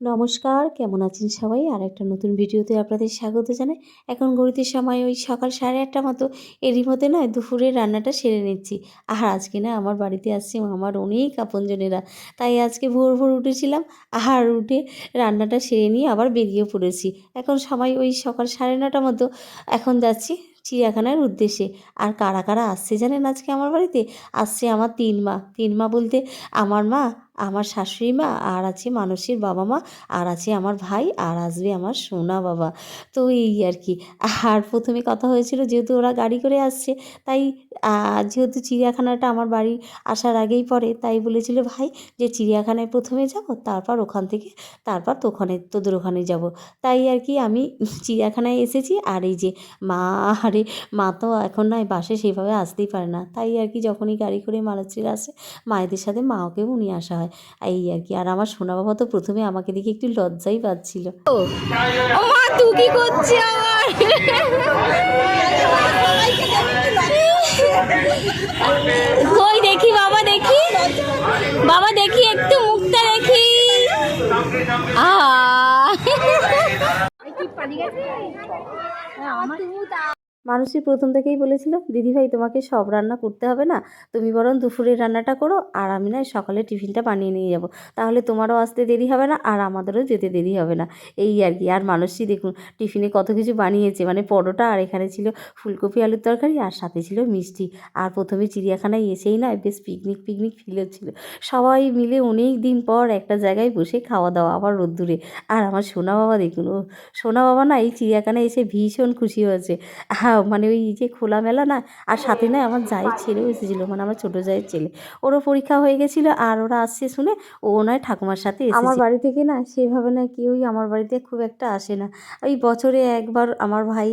নমস্কার, কেমন আছেন সবাই? আরেকটা নতুন ভিডিওতে আপনাদের স্বাগত জানাই। এখন ঘড়িতে সময় ওই সকাল 8:30 মতো। এরই মধ্যে না দুপুরের রান্নাটা সেরে নিচ্ছি। আর আজকে না আমার বাড়িতে আসছে আমার অনেক আপনজনেরা। তাই আজকে ভোর, ভোর উঠেছিলাম। আর উঠে রান্নাটা সেরে নিয়ে আবার বেরিয়ে পড়েছি। এখন সময় ওই সকাল 9:30 মতো। এখন যাচ্ছি চিড়িয়াখানার উদ্দেশ্যে। আর কারা, কারা আসছে জানেন আজকে আমার বাড়িতে? আসছে আমার ৩ মা। ৩ মা বলতে আমার মা, আমার শাশুড়ি মা, আর আছে মানসীর বাবা মা, আর আছে আমার ভাই, আর আসবে আমার সোনা বাবা। তো এই আর কি। আর প্রথমে কথা হয়েছিল যেহেতু ওরা গাড়ি করে আসছে, তাই যেহেতু চিড়িয়াখানাটা আমার বাড়ি আসার আগেই পড়ে, তাই বলেছিল ভাই যে চিড়িয়াখানায় প্রথমে যাব, তারপর ওখান থেকে তারপর তোদের ওখানে যাব। তাই আর কি আমি চিড়িয়াখানায় এসেছি। আর এই যে মা, আরে মা তো এখন নয় বাসে সেভাবে আসতেই পারে না, তাই আর কি যখনই গাড়ি করে মালতীরা আসে মায়েদের সাথে মাকেও নিয়ে আসা হয়, এই আর কি। আর আমার সোনা বাবা তো প্রথমে আমাকে দেখে একটু লজ্জাই পাচ্ছিল। ও মা, তুই কি করছিস আমার? কই দেখি বাবা, দেখি বাবা, দেখি একটু মুখটা দেখি। আ মানুষই প্রথম থেকেই বলেছিল দিদিভাই তোমাকে সব রান্না করতে হবে না, তুমি বরং দুপুরের রান্নাটা করো, আর আমি না সকালে টিফিনটা বানিয়ে নিয়ে যাব, তাহলে তোমারও আসতে দেরি হবে না আর আমাদেরও যেতে দেরি হবে না, এই আর কি। আর মানুষই দেখুন টিফিনে কত কিছু বানিয়েছে, মানে পরোটা, আর এখানে ছিল ফুলকপি আলুর তরকারি, আর সাথে ছিল মিষ্টি। আর প্রথমে চিড়িয়াখানায় এসেই না বেশ পিকনিক পিকনিক ফিল হচ্ছিল, সবাই মিলে অনেক দিন পর একটা জায়গায় বসে খাওয়া দাওয়া, আবার রোদ্দুরে। আর আমার সোনা বাবা দেখুন, ও সোনা বাবা না এই চিড়িয়াখানায় এসে ভীষণ খুশি হয়েছে। হ্যাঁ, মানে ওই যে খোলামেলা না। আর সাথে না আমার জায়ের ছেলেও এসেছিলো, মানে আমার ছোটো জায়ের ছেলে, ওরও পরীক্ষা হয়ে গেছিলো, আর ওরা আসছে শুনে ও নয় ঠাকুমার সাথে এসেছে। আমার বাড়ি থেকে না সেভাবে না কেউই আমার বাড়িতে খুব একটা আসে না, ওই বছরে একবার আমার ভাই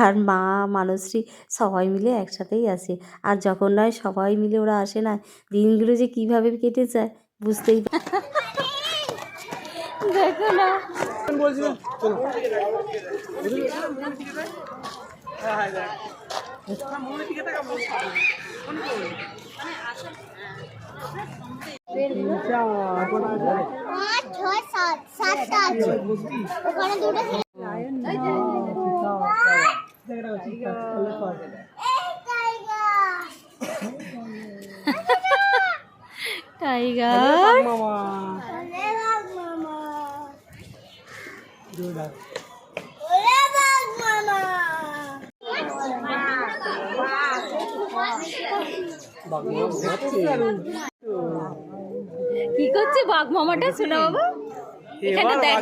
আর মা, মানসী সবাই মিলে একসাথেই আসে। আর যখন নয় সবাই মিলে ওরা আসে না, দিনগুলো যে কীভাবে কেটে যায় বুঝতেই দেখো না। টাইগার কি করছে বাঘ মামাটা? শোনা বাবা, এখানটা দেখ,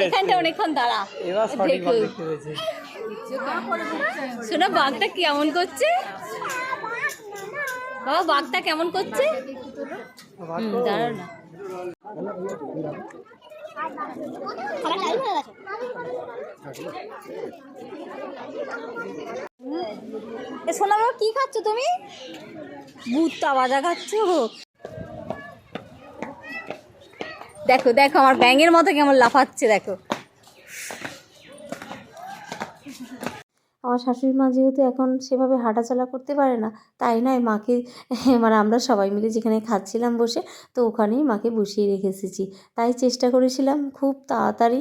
এখানটা অনেকক্ষণ দাঁড়া, শোনা বাঘটা কেমন করছে বাবা, বাঘটা কেমন করছে? দাঁড়াও না, শোনা বাবা কি খাচ্ছ তুমি? ভুট্টা ভাজা খাচ্ছ? দেখো দেখো আমার ব্যাঙের মতো কেমন লাফাচ্ছে দেখো। আমার শাশুড়ি মা যেহেতু এখন সেভাবে হাঁটাচলা করতে পারে না, তাই নয় মাকে, মানে আমরা সবাই মিলে যেখানে খাচ্ছিলাম বসে, তো ওখানেই মাকে বসিয়ে রেখে এসেছি। তাই চেষ্টা করেছিলাম খুব তাড়াতাড়ি,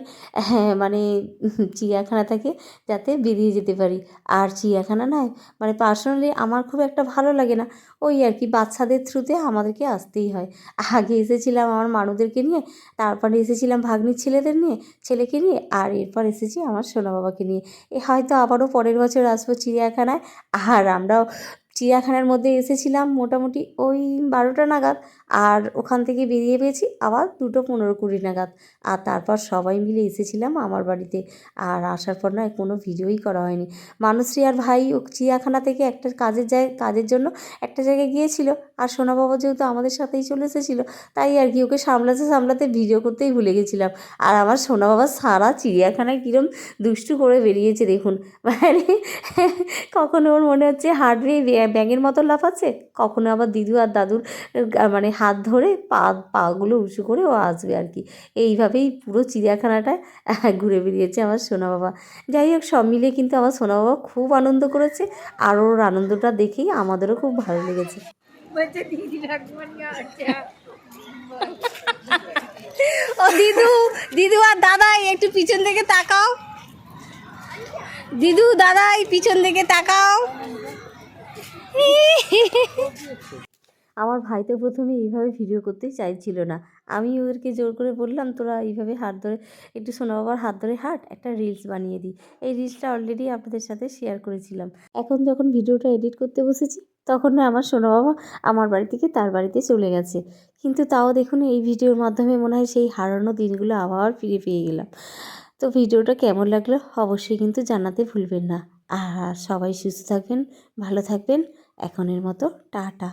হ্যাঁ, মানে চিড়িয়াখানা থেকে যাতে বেরিয়ে যেতে পারি। আর চিড়িয়াখানা নয়, মানে পার্সোনালি আমার খুব একটা ভালো লাগে না, ওই আর কি বাচ্চাদের থ্রুতে আমাদেরকে আসতেই হয়। আগে এসেছিলাম আমার মানুদেরকে নিয়ে, তারপরে এসেছিলাম ভাগ্নির ছেলেকে নিয়ে, আর এরপর এসেছি আমার সোনা বাবাকে নিয়ে। হয়তো আবারও পরের বছর আসবো চিড়িয়াখানায়। আর আমরাও চিড়িয়াখানার মধ্যে এসেছিলাম মোটামুটি ওই 12টা নাগাদ, আর ওখান থেকে বেরিয়ে পেয়েছি আবার 2:15-20 নাগাদ। আর তারপর সবাই মিলে এসেছিলাম আমার বাড়িতে। আর আসার পর নয় কোনো ভিডিওই করা হয়নি। মানসী আর ভাই ও চিড়িয়াখানা থেকে একটা কাজের জন্য একটা জায়গায় গিয়েছিল, আর সোনা বাবা যেহেতু আমাদের সাথেই চলে এসেছিলো, তাই আর কি ওকে সামলাতে ভিডিও করতেই ভুলে গেছিলাম। আর আমার সোনা বাবা সারা চিড়িয়াখানায় কীরকম দুষ্টু করে বেরিয়েছে দেখুন, মানে কখনো ওর মনে হচ্ছে হাঁটবে ব্যাঙের মতো লাফাচ্ছে, কখনো আবার দিদু আর দাদুর মানে হাত ধরে পাগুলো উঁচু করে ও আসবে আর কি। এইভাবেই পুরো চিড়িয়াখানাটায় ঘুরে বেরিয়েছে আমার সোনা বাবা। যাই হোক, সব মিলে কিন্তু আমার সোনা বাবা খুব আনন্দ করেছে, আর ওর আনন্দটা দেখেই আমাদেরও খুব ভালো লেগেছে। ও দিদু, দিদু আর দাদাই একটু পিছন দিকে তাকাও। দিদু দাদাই পিছন দিকে তাকাও। আমার ভাই তো প্রথমে এইভাবে ভিডিও করতেই চাইছিল না, আমি ওদেরকে জোর করে বললাম তোরা এইভাবে হাত ধরে একটু সোনা বাবার হাত ধরে হাঁট, একটা রিলস বানিয়ে দিই। এই রিলসটা অলরেডি আপনাদের সাথে শেয়ার করেছিলাম। এখন যখন ভিডিওটা এডিট করতে বসেছি তখন না আমার সোনা বাবা আমার বাড়ি থেকে তার বাড়িতে চলে গেছে, কিন্তু তাও দেখুন এই ভিডিওর মাধ্যমে মনে হয় সেই হারানো দিনগুলো আবার ফিরে পেয়ে গেলাম। তো ভিডিওটা কেমন লাগলো অবশ্যই কিন্তু জানাতে ভুলবেন না। আর সবাই সুস্থ থাকবেন, ভালো থাকবেন। এখনের মতো টাটা।